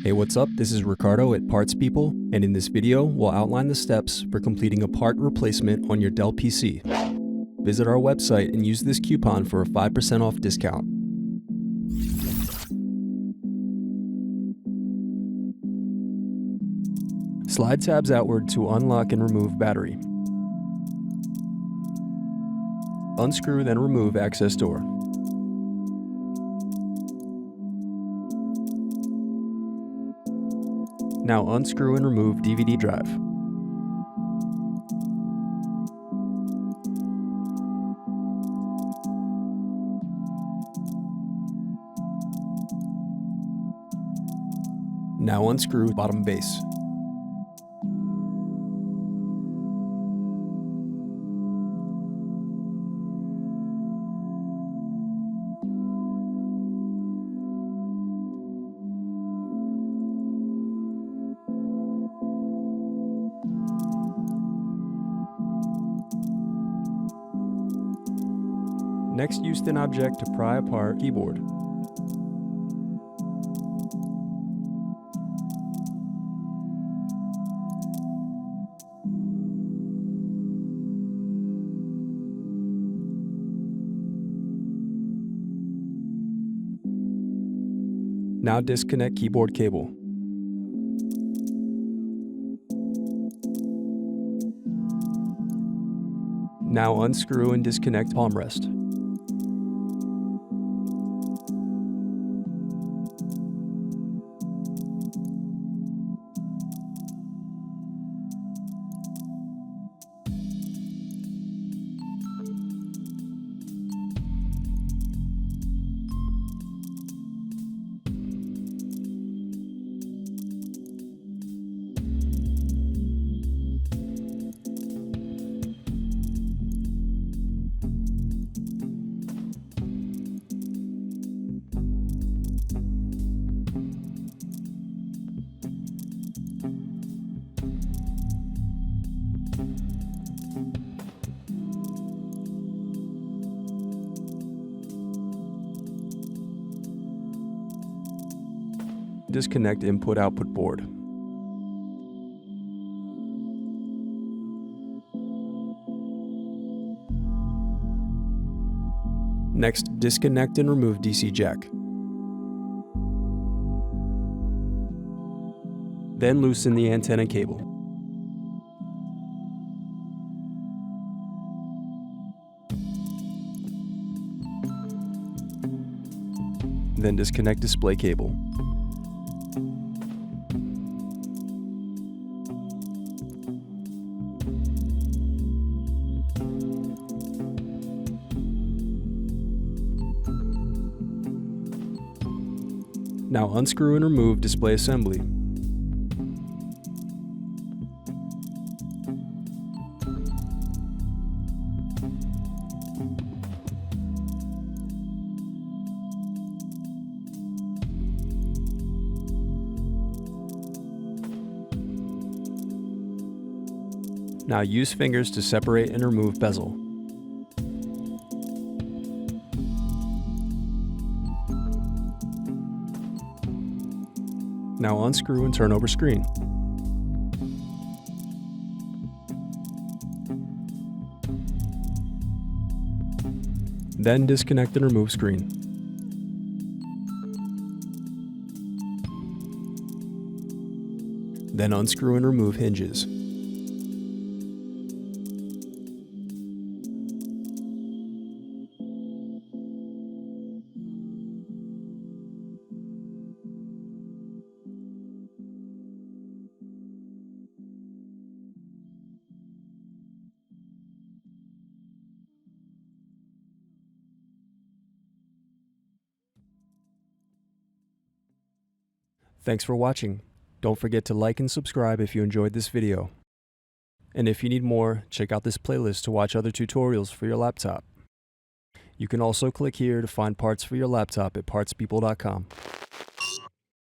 Hey, what's up? This is Ricardo at Parts People, and in this video, we'll outline the steps for completing a part replacement on your Dell PC. Visit our website and use this coupon for a 5% off discount. Slide tabs outward to unlock and remove battery. Unscrew, then remove access door. Now unscrew and remove DVD drive. Now unscrew bottom base. Next, use thin object to pry apart keyboard. Now disconnect keyboard cable. Now unscrew and disconnect palmrest. Disconnect input-output board. Next, disconnect and remove DC jack. Then loosen the antenna cable. Then disconnect display cable. Now unscrew and remove display assembly. Now use fingers to separate and remove bezel. Now unscrew and turn over screen. Then disconnect and remove screen. Then unscrew and remove hinges. Thanks for watching. Don't forget to like and subscribe if you enjoyed this video. And if you need more, check out this playlist to watch other tutorials for your laptop. You can also click here to find parts for your laptop at partspeople.com.